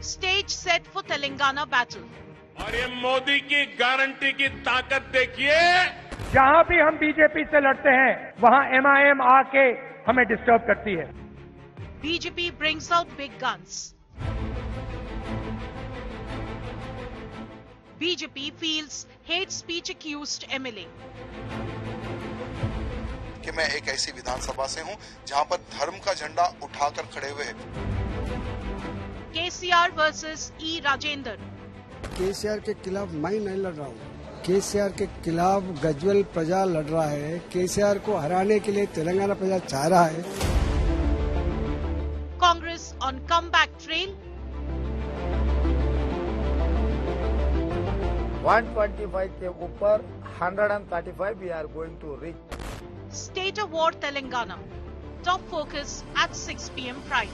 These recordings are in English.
Stage set for Telangana battle. और ये मोदी की गारंटी की ताकत देखिए। जहां भी हम बीजेपी से लड़ते हैं वहां MIM आके हमें डिस्टर्ब करती है। BJP brings out big guns. BJP fields hate speech accused MLA. कि मैं एक ऐसी विधानसभा से हूं जहां पर धर्म का झंडा उठाकर खड़े हुए हैं। KCR versus E Rajendra. KCR के खिलाफ मैं नहीं लड़ रहा हूँ। KCR के खिलाफ गजवल प्रजा लड़ रहा है। KCR को हराने के लिए तेलंगाना प्रजा चाह रहा है। Congress on comeback trail. 125 के ऊपर 135 we are going to reach. State of War Telangana. Top focus at 6 p.m. Prime.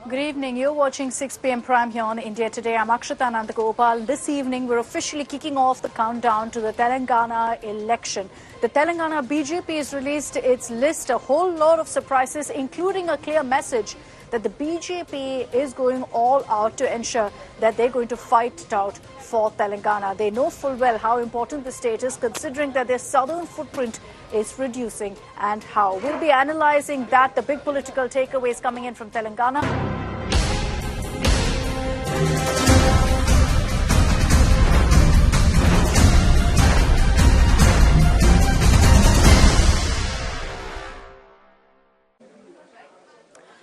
Good evening. You're watching 6 p.m. Prime here on India Today. I'm Akshita Nandgopal. This evening, we're officially kicking off the countdown to the Telangana election. The Telangana BJP has released its list, a whole lot of surprises, including a clear message that the BJP is going all out to ensure that they're going to fight it out for Telangana. They know full well how important the state is, considering that their southern footprint is reducing and how. We'll be analysing that, the big political takeaways coming in from Telangana.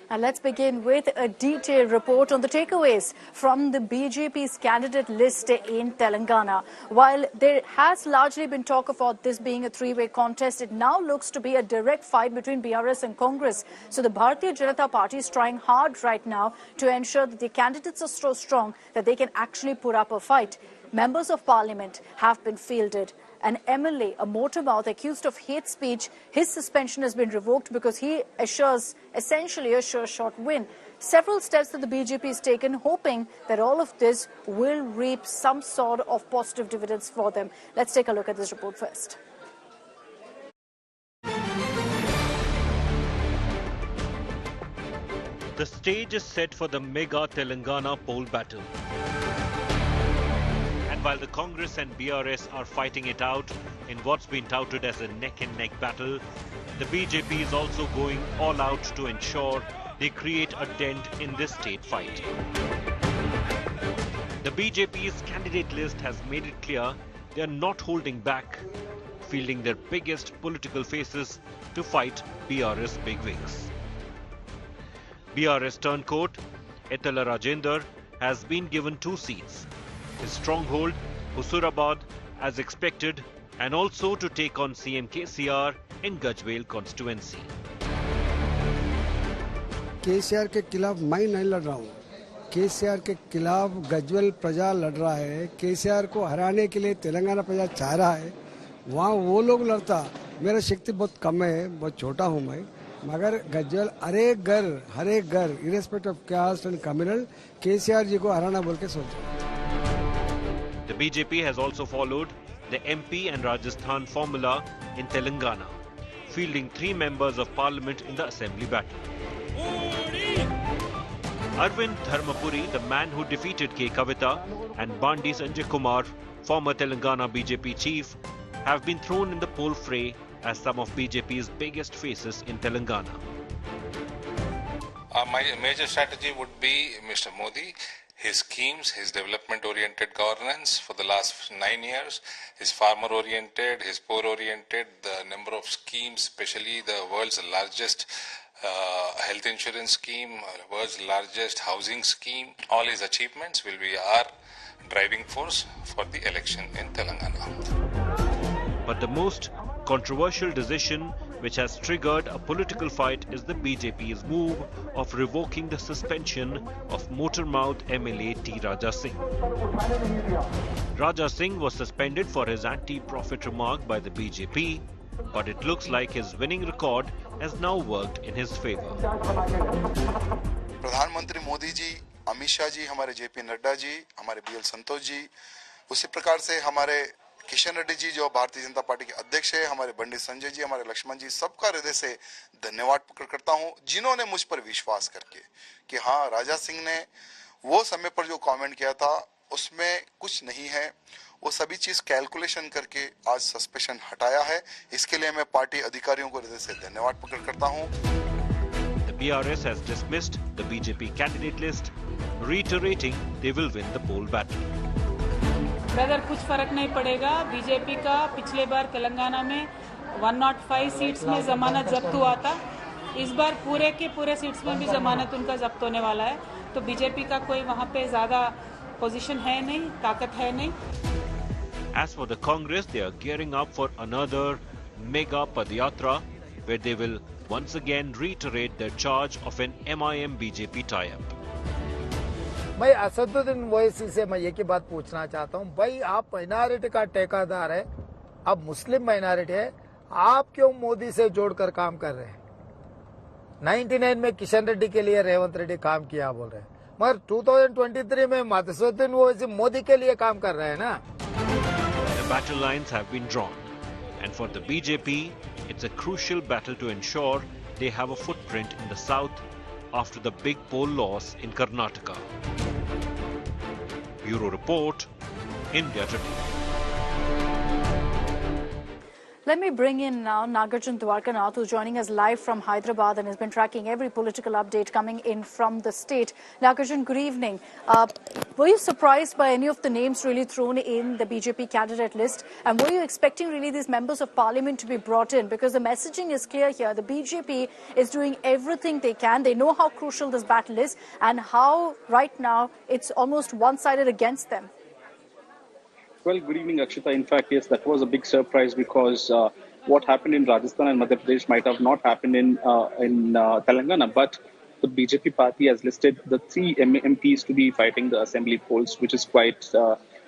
And let's begin with a detailed report on the takeaways from the BJP's candidate list in Telangana. While there has largely been talk about this being a three-way contest, it now looks to be a direct fight between BRS and Congress. So the Bharatiya Janata party is trying hard right now to ensure that the candidates are so strong that they can actually put up a fight. Members of parliament have been fielded. An MLA, a motor mouth accused of hate speech, his suspension has been revoked because he essentially assures short win. Several steps that the BJP has taken, hoping that all of this will reap some sort of positive dividends for them. Let's take a look at this report first. The stage is set for the mega Telangana poll battle. While the Congress and BRS are fighting it out in what's been touted as a neck-and-neck battle, the BJP is also going all out to ensure they create a dent in this state fight. The BJP's candidate list has made it clear they are not holding back, fielding their biggest political faces to fight BRS bigwigs. BRS turncoat, Etala Rajendra, has been given 2 seats. His stronghold, Dussehra, as expected, and also to take on CM KCR in Gajwel constituency. KCR के खिलाफ मैं नहीं लड़ रहा हूँ। KCR के खिलाफ गजवल प्रजा लड़ रहा है। KCR को हराने के लिए तेलंगाना प्रजा चाह रहा है। वहाँ वो लोग लड़ता, मेरा शक्ति बहुत कम है, बहुत छोटा हूँ मैं, मगर गजवल हर एक घर irrespective of caste and communal KCR ji को हराना बोल के सोचा। The BJP has also followed the MP and Rajasthan formula in Telangana, fielding 3 members of parliament in the assembly battle. Aravind, the man who defeated K. Kavita, and Bandi Sanjay Kumar, former Telangana BJP chief, have been thrown in the poll fray as some of BJP's biggest faces in Telangana. My major strategy would be Mr. Modi. His schemes, his development-oriented governance for the last 9 years, his farmer-oriented, his poor-oriented, the number of schemes, especially the world's largest health insurance scheme, world's largest housing scheme, all his achievements will be our driving force for the election in Telangana. But the most controversial decision which has triggered a political fight is the BJP's move of revoking the suspension of motormouth MLA T. Raja Singh. Raja Singh was suspended for his anti-profit remark by the BJP, but it looks like his winning record has now worked in his favor. प्रधानमंत्री मोदी जी, अमित शाह जी, हमारे JP Nadda ji, हमारे BL Santosh ji, उसी प्रकार से हमारे किशन रेड्डी जी जो Bharatiya Janata party के अध्यक्ष है, हमारे बंडी संजय जी, हमारे लक्ष्मण जी, सबका हृदय से धन्यवाद प्रकट करता हूं, जिन्होंने मुझ पर विश्वास करके कि हाँ, राजा सिंह ने वो समय पर जो कमेंट किया था उसमें कुछ नहीं है, वो सभी चीज कैलकुलेशन करके आज सस्पेंशन हटाया है। इसके लिए मैं पार्टी अधिकारियों को हृदय से धन्यवाद प्रकट करता हूं। The PRS has dismissed the BJP candidate list, reiterating they will win the poll battle. Brother, कुछ फर्क नहीं पड़ेगा। बीजेपी का पिछले बार तेलंगाना में 105 सीट्स में जमानत जब्त हुआ था, इस बार पूरे के पूरे सीट्स में भी जमानत उनका जब्त होने वाला है, तो बीजेपी का कोई वहां पे ज्यादा पोजीशन है नहीं, ताकत है नहीं। As for the Congress, they are gearing up for another mega Padyatra, where they will once again reiterate their charge of an MIM-BJP tie-up. भाई असदुद्दीन ओवैसी से मैं एक ही बात पूछना चाहता हूं, भाई आप माइनॉरिटी का ठेकेदार है, अब मुस्लिम माइनॉरिटी है, आप क्यों मोदी से जोड़कर काम कर रहे हैं? 99 में किशन रेड्डी के लिए रेवंत रेड्डी काम किया बोल रहे हैं, मगर 2023 में असदुद्दीन ओवैसी मोदी के लिए काम कर रहे हैं ना। The battle lines have been drawn, and for the BJP, it's a crucial battle to ensure they have a footprint in the south after the big poll loss in Karnataka. Bureau Report, India Today. Let me bring in now Nagarjun Dwarkanath, who's joining us live from Hyderabad and has been tracking every political update coming in from the state. Nagarjun, good evening. Were you surprised by any of the names really thrown in the BJP candidate list? And were you expecting really these members of parliament to be brought in? Because the messaging is clear here. The BJP is doing everything they can. They know how crucial this battle is and how right now it's almost one-sided against them. Well, good evening, Akshita. In fact, yes, that was a big surprise because what happened in Rajasthan and Madhya Pradesh might have not happened in Telangana. But the BJP party has listed the 3 MPs to be fighting the assembly polls, which is quite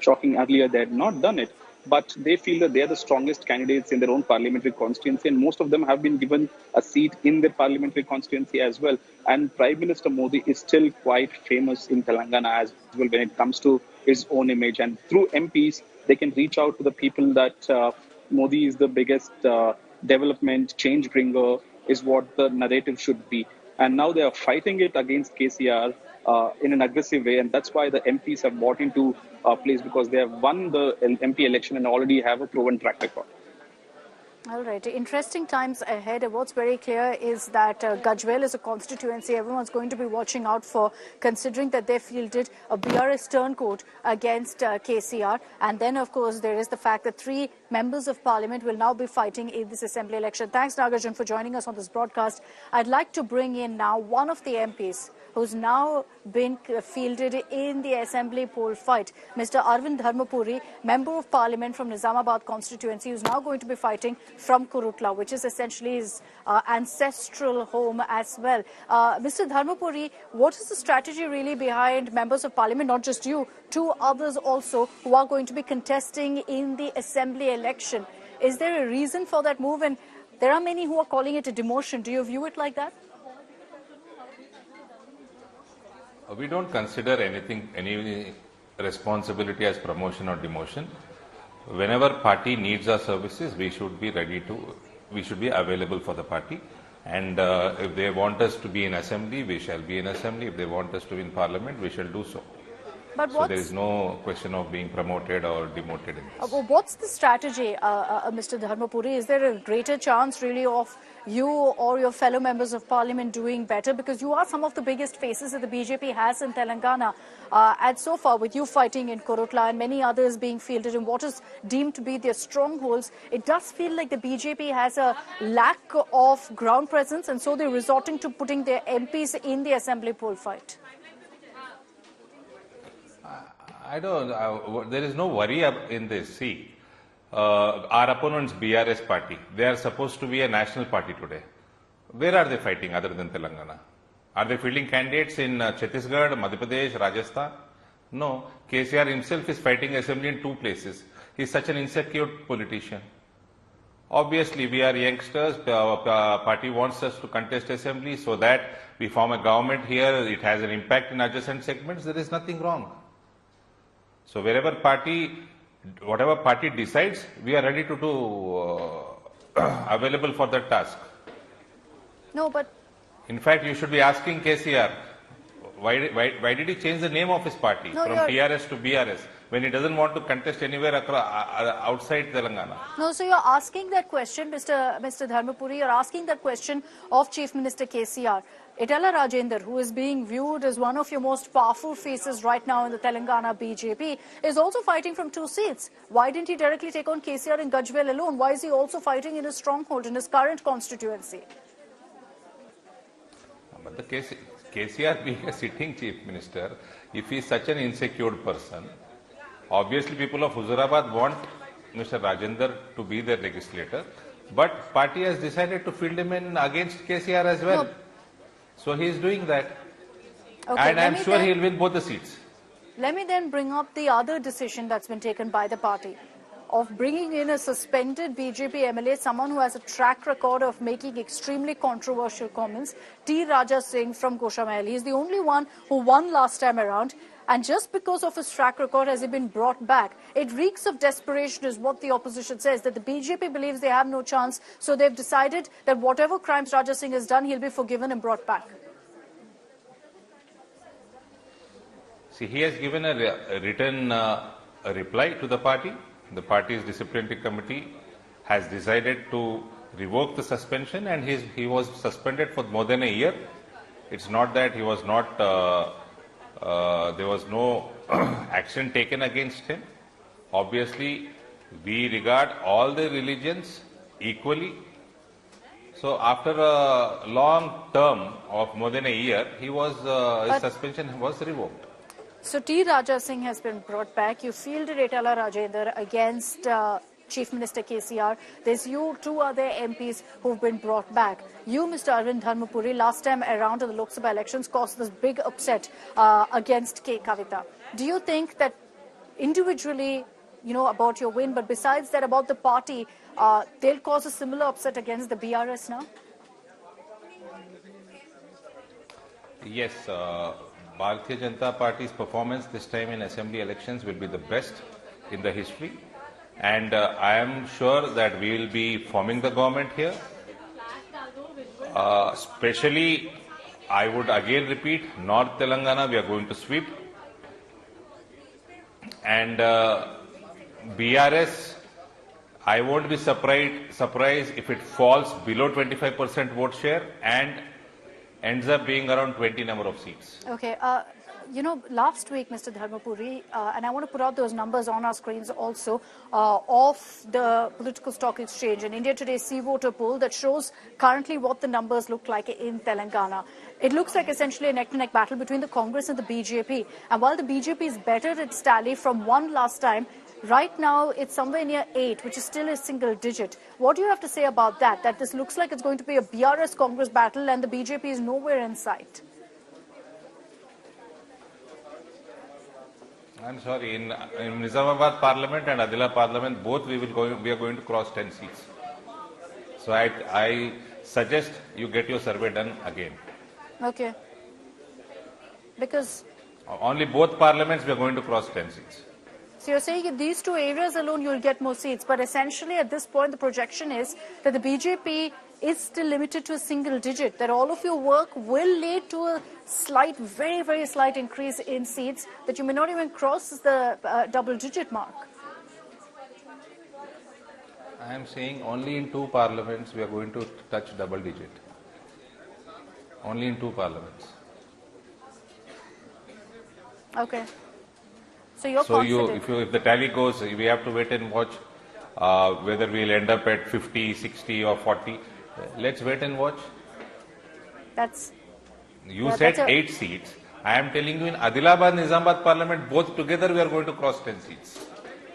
shocking. Earlier, they had not done it. But they feel that they are the strongest candidates in their own parliamentary constituency, and most of them have been given a seat in their parliamentary constituency as well. And Prime Minister Modi is still quite famous in Telangana as well when it comes to his own image. And through MPs, they can reach out to the people that Modi is the biggest development change bringer, is what the narrative should be. And now they are fighting it against KCR in an aggressive way, and that's why the MPs have bought into place, because they have won the MP election and already have a proven track record. All right. Interesting times ahead. What's very clear is that Gajwel is a constituency everyone's going to be watching out for, considering that they fielded a BRS turncoat against KCR. And then, of course, there is the fact that 3 members of parliament will now be fighting in this assembly election. Thanks, Nagarjun, for joining us on this broadcast. I'd like to bring in now one of the MPs who's now been fielded in the assembly poll fight, Mr. Aravind Dharmapuri, Member of Parliament from Nizamabad constituency, who's now going to be fighting from Kurutla, which is essentially his ancestral home as well. Mr. Dharmapuri, what is the strategy really behind Members of Parliament, not just you, 2 others also who are going to be contesting in the assembly election? Is there a reason for that move? And there are many who are calling it a demotion. Do you view it like that? We don't consider any responsibility as promotion or demotion. Whenever party needs our services, we should be available for the party. And if they want us to be in assembly, we shall be in assembly. If they want us to be in parliament, we shall do so. But so there is no question of being promoted or demoted in this. What's the strategy, Mr. Dharmapuri? Is there a greater chance really of you or your fellow members of parliament doing better? Because you are some of the biggest faces that the BJP has in Telangana. And so far, with you fighting in Kurutla and many others being fielded in what is deemed to be their strongholds, it does feel like the BJP has a lack of ground presence, and so they're resorting to putting their MPs in the assembly poll fight. I don't. There is no worry in this. See, our opponents, BRS party, they are supposed to be a national party today. Where are they fighting other than Telangana? Are they fielding candidates in Chhattisgarh, Madhya Pradesh, Rajasthan? No. KCR himself is fighting assembly in 2 places. He is such an insecure politician. Obviously, we are youngsters. Party wants us to contest assembly so that we form a government here. It has an impact in adjacent segments. There is nothing wrong. So wherever party whatever party decides, we are ready to do available for that task. No, but in fact, you should be asking KCR, why did he change the name of his party from TRS to BRS when he doesn't want to contest anywhere outside Telangana? No, so you're asking that question, Mr. Dharmapuri, you're asking that question of Chief Minister KCR. Etala Rajender, who is being viewed as one of your most powerful faces right now in the Telangana BJP, is also fighting from 2 seats. Why didn't he directly take on KCR in Gajwel alone? Why is he also fighting in his stronghold, in his current constituency? But the KCR being a sitting Chief Minister, if he is such an insecure person, obviously people of Hyderabad want Mr. Rajender to be their legislator, but party has decided to field him in against KCR as well. No. So he is doing that. Okay, and I am sure he will win both the seats. Let me then bring up the other decision that's been taken by the party of bringing in a suspended BJP MLA, someone who has a track record of making extremely controversial comments, T. Raja Singh from Goshamahal. He's the only one who won last time around. And just because of his track record has he been brought back. It reeks of desperation is what the opposition says, that the BJP believes they have no chance. So they've decided that whatever crimes Raja Singh has done, he'll be forgiven and brought back. See, he has given a written reply to the party. The party's disciplinary committee has decided to revoke the suspension, and he was suspended for more than a year. It's not that he was not... there was no action taken against him. Obviously, we regard all the religions equally. So after a long term of more than a year, his suspension was revoked. So T. Raja Singh has been brought back. You fielded Etala Rajender against Chief Minister KCR. There's you, 2 other MPs who've been brought back. You, Mr. Aravind Dharmapuri, last time around in the Lok Sabha elections caused this big upset against K. Kavita. Do you think that individually, about your win, but besides that, about the party, they'll cause a similar upset against the BRS now? Yes, Bharatiya Janata Party's performance this time in Assembly elections will be the best in the history. And I am sure that we will be forming the government here. Especially, I would again repeat, North Telangana, we are going to sweep. And BRS, I won't be surprised if it falls below 25% vote share and ends up being around 20 number of seats. Okay. Last week, Mr. Dharmapuri, and I want to put out those numbers on our screens also, of the political stock exchange, and India Today's C-Voter poll that shows currently what the numbers look like in Telangana. It looks like essentially a neck-to-neck battle between the Congress and the BJP. And while the BJP is better at its tally from 1 last time, right now it's somewhere near 8, which is still a single digit. What do you have to say about that? That this looks like it's going to be a BRS-Congress battle and the BJP is nowhere in sight. I'm sorry, in Nizamabad Parliament and Adila Parliament, both we are going to cross 10 seats. So I suggest you get your survey done again. Okay. Because... only both parliaments we are going to cross 10 seats. So you're saying in these 2 areas alone you'll get more seats, but essentially at this point the projection is that the BJP is still limited to a single digit, that all of your work will lead to a slight, very, very slight increase in seats, that you may not even cross the double-digit mark. I am saying only in 2 parliaments we are going to touch double-digit. Only in 2 parliaments. Okay. So you're confident? If the tally goes, we have to wait and watch whether we'll end up at 50, 60 or 40. Let's wait and watch. You said 8 seats. I am telling you in Adilabad, Nizamabad Parliament, both together we are going to cross 10 seats.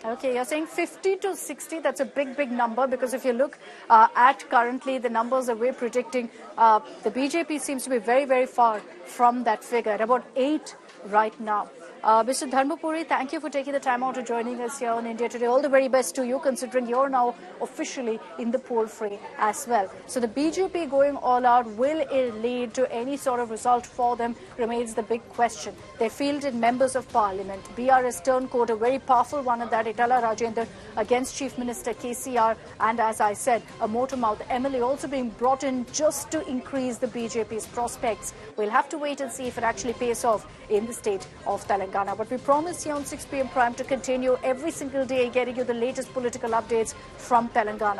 Okay, you're saying 50 to 60, that's a big, big number, because if you look at currently the numbers that we're predicting, the BJP seems to be very, very far from that figure, at about 8 right now. Mr. Dharmapuri, thank you for taking the time out to joining us here on India Today. All the very best to you, considering you're now officially in the poll fray as well. So the BJP going all out, will it lead to any sort of result for them, remains the big question. They fielded members of parliament. BRS turncoat, a very powerful one at that, Itala Rajendra against Chief Minister KCR, and as I said, a motor-mouth MLA also being brought in just to increase the BJP's prospects. We'll have to wait and see if it actually pays off in the state of Telangana. But we promise here on 6 p.m. Prime to continue every single day getting you the latest political updates from Telangana.